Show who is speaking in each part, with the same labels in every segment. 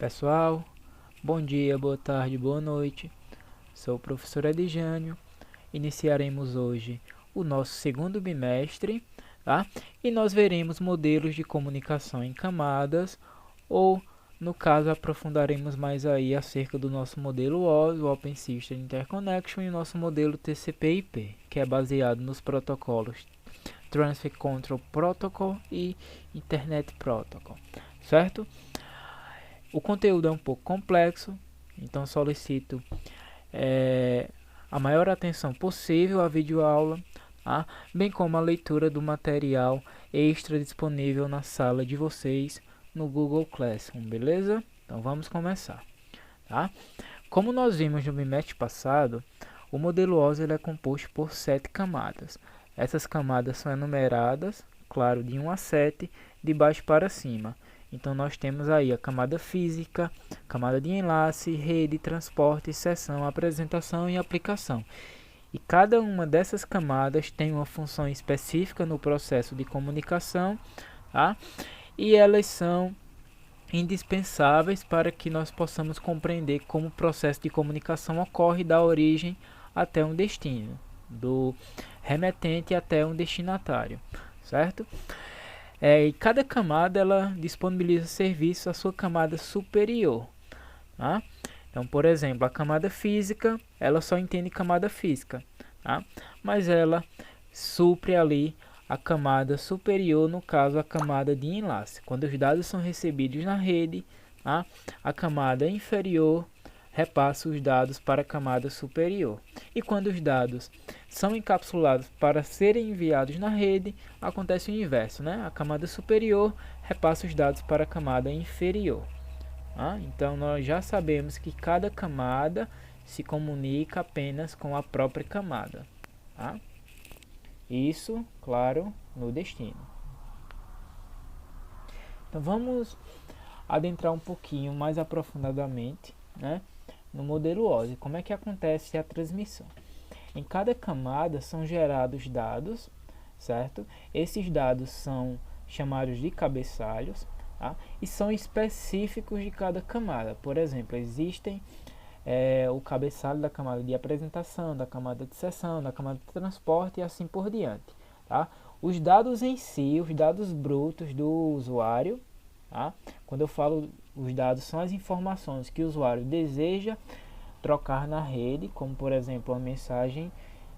Speaker 1: Pessoal, bom dia, boa tarde, boa noite. Sou o professor Edjânio. Iniciaremos hoje o nosso segundo bimestre, tá? E nós veremos modelos de comunicação em camadas, ou no caso aprofundaremos mais aí acerca do nosso modelo OS, o Open System Interconnection, e o noo modelo TCP/IP, que é baseado nos protocolos Transfer Control Protocol e Internet Protocol, certo? O conteúdo é um pouco complexo, então solicito a maior atenção possível à videoaula, tá? Bem como a leitura do material extra disponível na sala de vocês no Google Classroom, beleza? Então vamos começar, tá? Como nós vimos no bimestre passado, o modelo OS é composto por 7 camadas. Essas camadas são enumeradas, claro, de 1 a 7, de baixo para cima. Então nós temos aí a camada física, camada de enlace, rede, transporte, seção, apresentação e aplicação. E cada uma dessas camadas tem uma função específica no processo de comunicação, tá? E elas são indispensáveis para que nós possamos compreender como o processo de comunicação ocorre da origem até um destino, do remetente até um destinatário, certo? E cada camada ela disponibiliza serviço à sua camada superior, tá? Então, por exemplo, a camada física, ela só entende camada física, tá? Mas ela supre ali a camada superior, no caso a camada de enlace. Quando os dados são recebidos na rede, tá? A camada inferior repassa os dados para a camada superior. E quando os dados são encapsulados para serem enviados na rede, acontece o inverso, né? A camada superior repassa os dados para a camada inferior. Então nós já sabemos que cada camada se comunica apenas com a própria camada, tá? Isso, claro, no destino. Então vamos adentrar um pouquinho mais aprofundadamente, né, no modelo OSI. Como é que acontece a transmissão? Em cada camada são gerados dados, certo? Esses dados são chamados de cabeçalhos, tá? E são específicos de cada camada. Por exemplo, existem o cabeçalho da camada de apresentação, da camada de seção, da camada de transporte e assim por diante, tá? Os dados em si, os dados brutos do usuário, tá? Quando eu falo os dados, são as informações que o usuário deseja trocar na rede, como por exemplo uma mensagem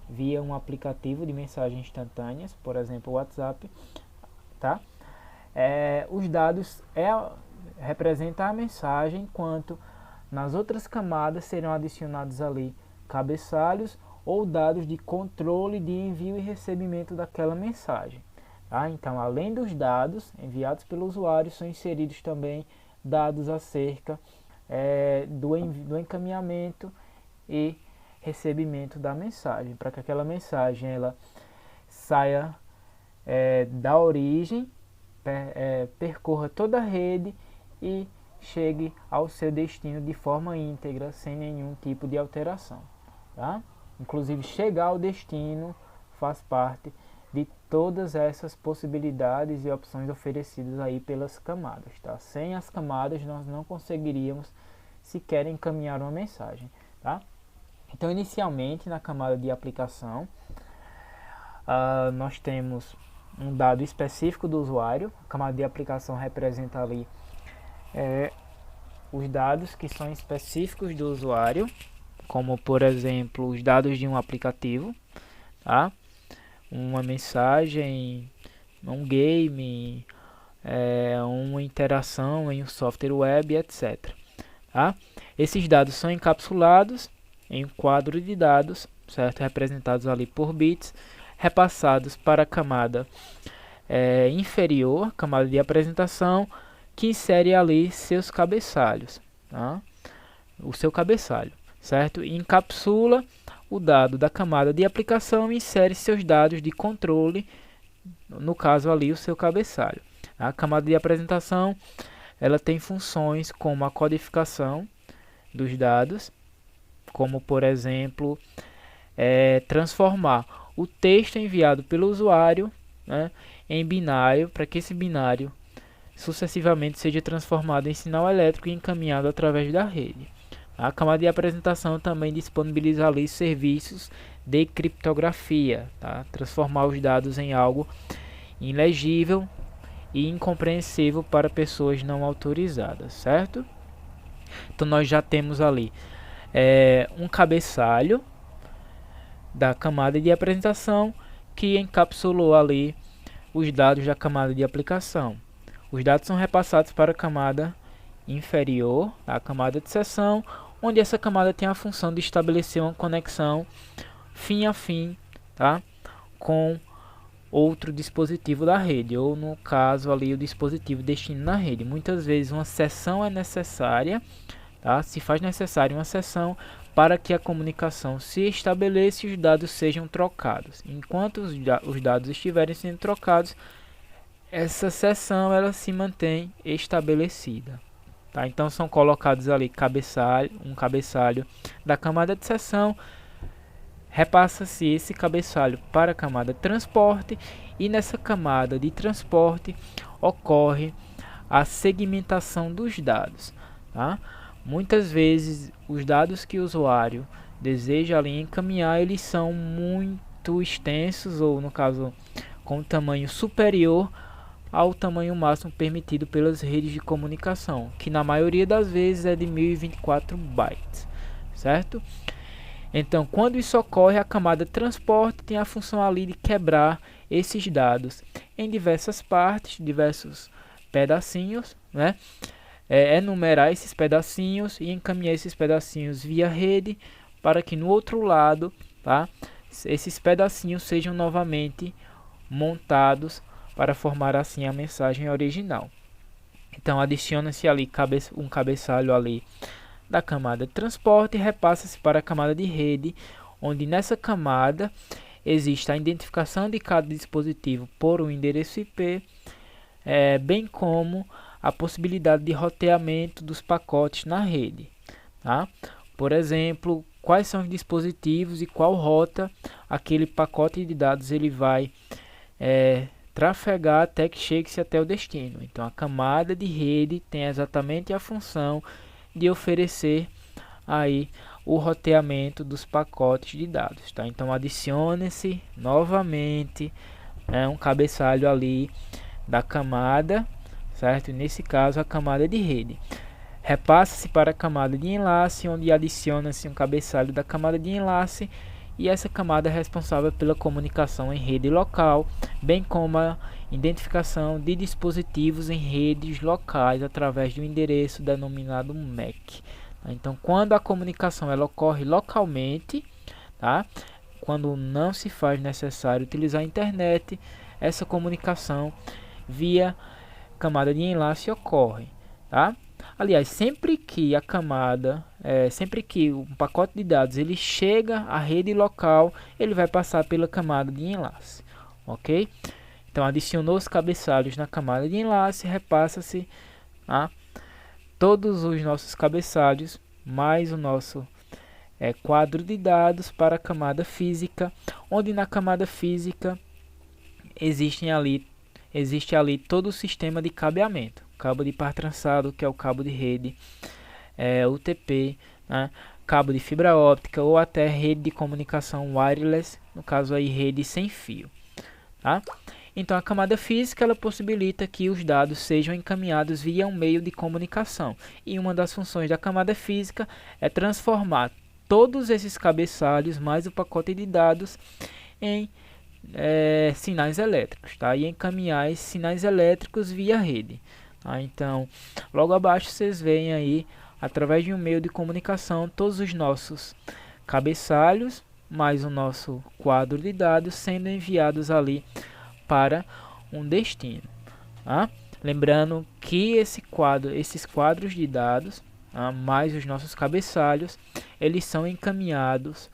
Speaker 1: via um aplicativo de mensagens instantâneas, por exemplo o WhatsApp, tá? Os dados representam a mensagem, enquanto nas outras camadas serão adicionados ali cabeçalhos ou dados de controle de envio e recebimento daquela mensagem, tá? Então, além dos dados enviados pelo usuário, são inseridos também dados acerca do encaminhamento e recebimento da mensagem, para que aquela mensagem ela saia da origem, percorra toda a rede e chegue ao seu destino de forma íntegra, sem nenhum tipo de alteração, tá? Inclusive, chegar ao destino faz parte de todas essas possibilidades e opções oferecidas aí pelas camadas, tá? Sem as camadas nós não conseguiríamos sequer encaminhar uma mensagem, tá? Então, inicialmente, na camada de aplicação, nós temos um dado específico do usuário. A camada de aplicação representa ali os dados que são específicos do usuário, como por exemplo os dados de um aplicativo, tá? Uma mensagem, um game, uma interação em um software web, etc. Tá? Esses dados são encapsulados em um quadro de dados, certo? Representados ali por bits, repassados para a camada inferior, camada de apresentação, que insere ali seus cabeçalhos, tá? O seu cabeçalho, certo? E encapsula o dado da camada de aplicação e insere seus dados de controle, no caso ali o seu cabeçalho. A camada de apresentação ela tem funções como a codificação dos dados, como por exemplo transformar o texto enviado pelo usuário, né, em binário, para que esse binário sucessivamente seja transformado em sinal elétrico e encaminhado através da rede. A camada de apresentação também disponibiliza ali serviços de criptografia, tá? Transformar os dados em algo ilegível e incompreensível para pessoas não autorizadas, certo? Então nós já temos ali um cabeçalho da camada de apresentação que encapsulou ali os dados da camada de aplicação. Os dados são repassados para a camada inferior, a camada de seção, onde essa camada tem a função de estabelecer uma conexão fim a fim, tá, com outro dispositivo da rede, ou no caso ali o dispositivo destino na rede. Muitas vezes uma seção é necessária, tá? Se faz necessária uma seção para que a comunicação se estabeleça e os dados sejam trocados. Enquanto os dados estiverem sendo trocados, essa seção ela se mantém estabelecida. Tá? Então são colocados ali um cabeçalho da camada de seção, repassa-se esse cabeçalho para a camada de transporte e nessa camada de transporte ocorre a segmentação dos dados. Tá? Muitas vezes os dados que o usuário deseja ali encaminhar, eles são muito extensos ou no caso com tamanho superior ao tamanho máximo permitido pelas redes de comunicação, que na maioria das vezes é de 1024 bytes, certo? Então, quando isso ocorre, a camada de transporte tem a função ali de quebrar esses dados em diversas partes, diversos pedacinhos, né? Enumerar esses pedacinhos e encaminhar esses pedacinhos via rede para que no outro lado, tá, esses pedacinhos sejam novamente montados para formar assim a mensagem original. Então adiciona-se ali um cabeçalho ali da camada de transporte e repassa-se para a camada de rede, onde nessa camada existe a identificação de cada dispositivo por um endereço IP, bem como a possibilidade de roteamento dos pacotes na rede. Tá? Por exemplo, quais são os dispositivos e qual rota aquele pacote de dados ele vai trafegar até que chegue-se até o destino. Então a camada de rede tem exatamente a função de oferecer aí o roteamento dos pacotes de dados, tá? Então adicione-se novamente um cabeçalho ali da camada, certo? Nesse caso a camada de rede. Repassa-se para a camada de enlace, onde adiciona-se um cabeçalho da camada de enlace e essa camada é responsável pela comunicação em rede local, bem como a identificação de dispositivos em redes locais através de um endereço denominado MAC. Então, quando a comunicação ela ocorre localmente, tá? Quando não se faz necessário utilizar a internet, essa comunicação via camada de enlace ocorre, tá? Aliás, sempre que um pacote de dados ele chega à rede local, ele vai passar pela camada de enlace, ok? Então, adicionou os cabeçalhos na camada de enlace, repassa-se todos os nossos cabeçalhos, mais o nosso quadro de dados para a camada física, onde na camada física existe ali todo o sistema de cabeamento. Cabo de par trançado, que é o cabo de rede, UTP, né? Cabo de fibra óptica ou até rede de comunicação wireless, no caso aí rede sem fio. Tá? Então a camada física ela possibilita que os dados sejam encaminhados via um meio de comunicação. E uma das funções da camada física é transformar todos esses cabeçalhos mais o pacote de dados em sinais elétricos, tá? E encaminhar esses sinais elétricos via rede. Então, logo abaixo vocês veem aí, através de um meio de comunicação, todos os nossos cabeçalhos, mais o nosso quadro de dados sendo enviados ali para um destino. Tá? Lembrando que esses quadros de dados, mais os nossos cabeçalhos, eles são encaminhados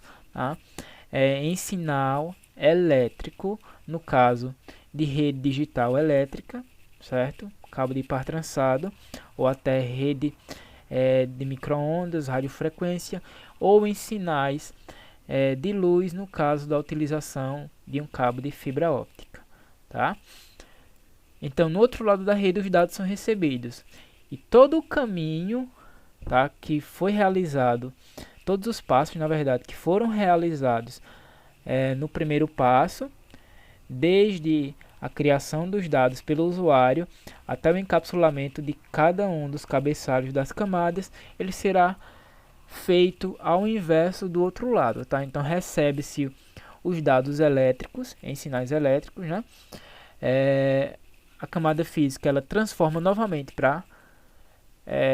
Speaker 1: em sinal elétrico, no caso de rede digital elétrica, certo? Cabo de par trançado ou até rede de micro-ondas, radiofrequência ou em sinais de luz no caso da utilização de um cabo de fibra óptica, tá? Então, no outro lado da rede, os dados são recebidos. E todo o caminho, tá, que foi realizado, todos os passos, na verdade, que foram realizados no primeiro passo, desde a criação dos dados pelo usuário até o encapsulamento de cada um dos cabeçalhos das camadas, ele será feito ao inverso do outro lado, tá? Então recebe-se os dados elétricos em sinais elétricos, né? A camada física ela transforma novamente para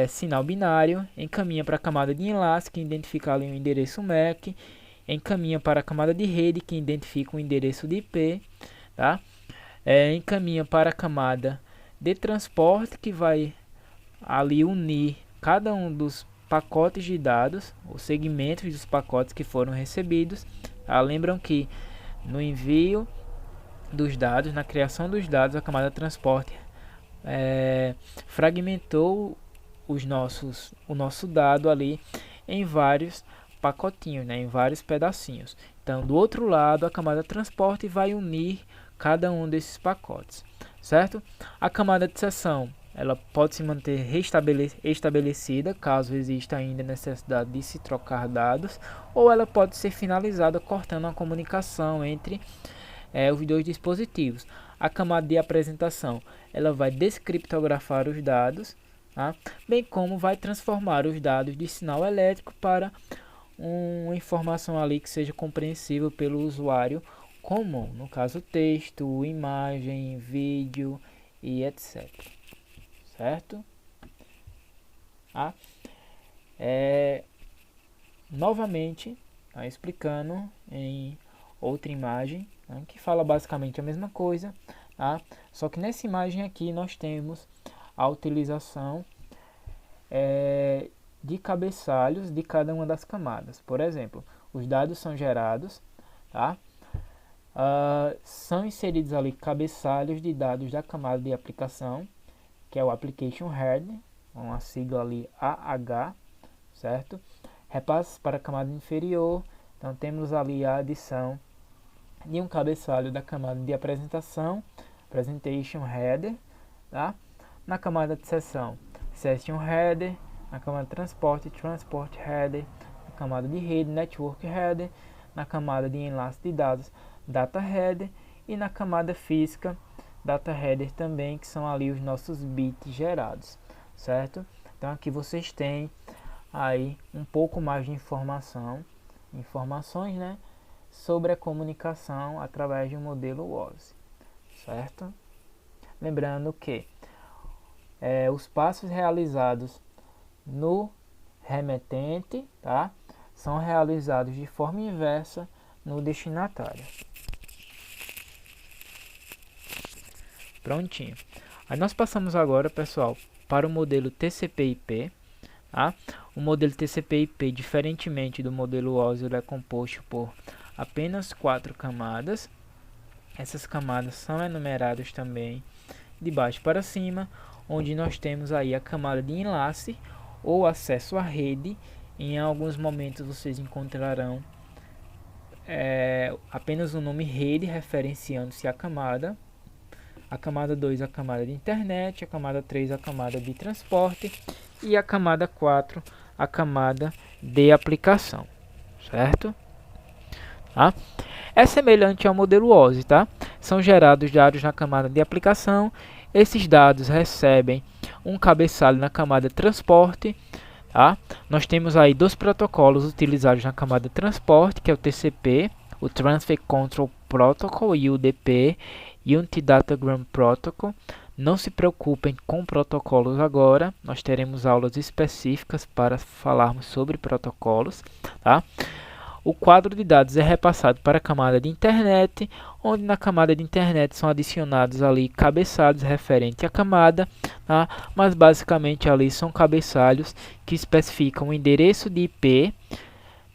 Speaker 1: sinal binário, encaminha para a camada de enlace que identifica ali o endereço MAC, encaminha para a camada de rede que identifica o endereço de IP, tá? Encaminha para a camada de transporte que vai ali unir cada um dos pacotes de dados, os segmentos dos pacotes que foram recebidos. Lembram que no envio dos dados, na criação dos dados, a camada de transporte fragmentou o nosso dado ali em vários pacotinhos, né, em vários pedacinhos. Então, do outro lado, a camada de transporte vai unir cada um desses pacotes, certo? A camada de seção ela pode se manter estabelecida caso exista ainda necessidade de se trocar dados, ou ela pode ser finalizada cortando a comunicação entre os dois dispositivos. A camada de apresentação ela vai descriptografar os dados, tá? Bem como vai transformar os dados de sinal elétrico para uma informação ali que seja compreensível pelo usuário comum, no caso texto, imagem, vídeo e etc. Certo? Novamente, explicando em outra imagem, né, que fala basicamente a mesma coisa, tá? Só que nessa imagem aqui nós temos a utilização de cabeçalhos de cada uma das camadas. Por exemplo, os dados são gerados, tá? São inseridos ali cabeçalhos de dados da camada de aplicação, que é o Application Header, uma sigla ali AH, certo? Repasses para a camada inferior, então temos ali a adição de um cabeçalho da camada de apresentação, Presentation Header, tá? Na camada de seção, Session Header, na camada de transporte, Transport Header, na camada de rede, Network Header, na camada de enlace de dados, Data Header, e na camada física, Data Header também, que são ali os nossos bits gerados, certo? Então aqui vocês têm aí um pouco mais de informações, né, sobre a comunicação através de um modelo WOZ, certo? Lembrando que os passos realizados no remetente, tá, são realizados de forma inversa no destinatário. Prontinho. Aí nós passamos agora, pessoal, para o modelo TCP/IP. Tá? O modelo TCP/IP, diferentemente do modelo WOZ, ele é composto por apenas 4 camadas. Essas camadas são enumeradas também de baixo para cima, onde nós temos aí a camada de enlace ou acesso à rede. Em alguns momentos vocês encontrarão apenas o nome rede referenciando-se à camada. A camada 2 a camada de internet, a camada 3 a camada de transporte e a camada 4 a camada de aplicação, certo? Tá? É semelhante ao modelo WOZ, tá? São gerados dados na camada de aplicação, esses dados recebem um cabeçalho na camada de transporte, tá? Nós temos aí dois protocolos utilizados na camada de transporte, que é o TCP, o Transfer Control Protocol, e o UDP, Unity Datagram Protocol. Não se preocupem com protocolos agora, nós teremos aulas específicas para falarmos sobre protocolos, tá? O quadro de dados é repassado para a camada de internet, onde na camada de internet são adicionados ali cabeçalhos referentes à camada, tá? Mas basicamente ali são cabeçalhos que especificam o endereço de IP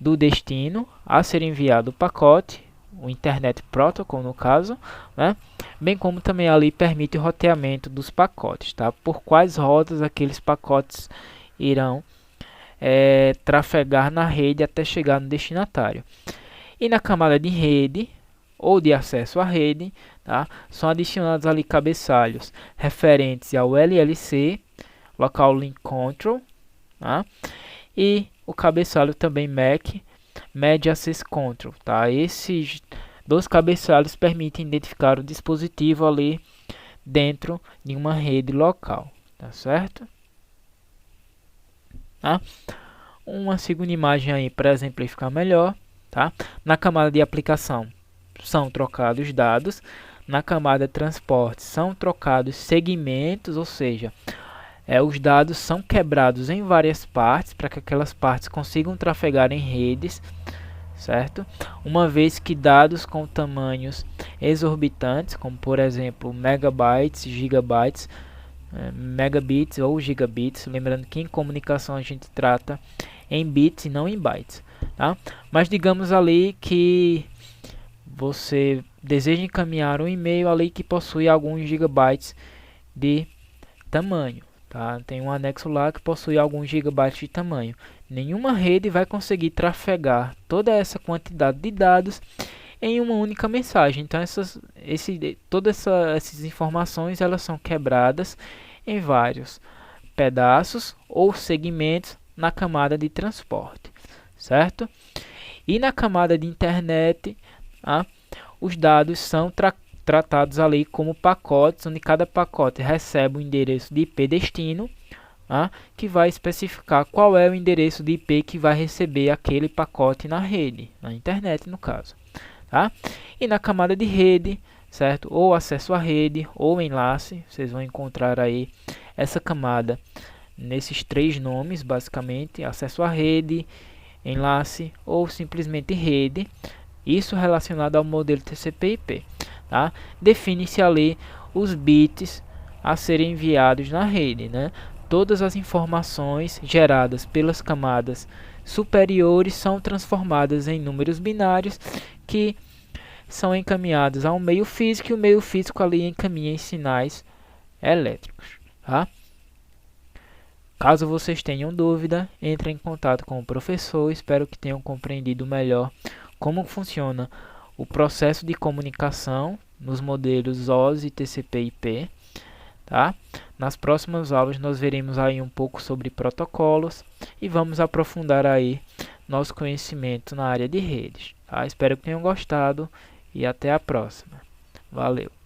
Speaker 1: do destino a ser enviado o pacote, o Internet Protocol no caso, né? Bem como também ali permite o roteamento dos pacotes, tá? Por quais rotas aqueles pacotes irão trafegar na rede até chegar no destinatário. E na camada de rede, ou de acesso à rede, tá? São adicionados ali cabeçalhos referentes ao LLC, Local Link Control, tá? E o cabeçalho também MAC, Media Access Control, tá? Esses dois cabeçalhos permitem identificar o dispositivo ali dentro de uma rede local, tá certo? Tá? Uma segunda imagem aí para exemplificar melhor, tá? Na camada de aplicação são trocados dados, na camada de transporte são trocados segmentos, ou seja, os dados são quebrados em várias partes para que aquelas partes consigam trafegar em redes, certo? Uma vez que dados com tamanhos exorbitantes, como por exemplo megabytes, gigabytes, megabits ou gigabits, lembrando que em comunicação a gente trata em bits e não em bytes, tá? Mas digamos ali que você deseja encaminhar um e-mail ali que possui alguns gigabytes de tamanho, tá? Tem um anexo lá que possui alguns gigabytes de tamanho. Nenhuma rede vai conseguir trafegar toda essa quantidade de dados em uma única mensagem. Então todas essas informações elas são quebradas em vários pedaços ou segmentos na camada de transporte, certo? E na camada de internet, os dados são tratados ali como pacotes, onde cada pacote recebe um endereço de IP destino, que vai especificar qual é o endereço de IP que vai receber aquele pacote na rede, na internet no caso. Tá? E na camada de rede, certo? Ou acesso à rede, ou enlace, vocês vão encontrar aí essa camada nesses três nomes, basicamente, acesso à rede, enlace ou simplesmente rede, isso relacionado ao modelo TCP/IP. Tá? Define-se ali os bits a serem enviados na rede, né? Todas as informações geradas pelas camadas superiores são transformadas em números binários que são encaminhados a um meio físico e o meio físico ali encaminha em sinais elétricos. Tá? Caso vocês tenham dúvida, entrem em contato com o professor. Espero que tenham compreendido melhor como funciona o processo de comunicação nos modelos OSI e TCP/IP. Tá? Nas próximas aulas nós veremos aí um pouco sobre protocolos e vamos aprofundar aí nosso conhecimento na área de redes. Tá? Espero que tenham gostado e até a próxima. Valeu!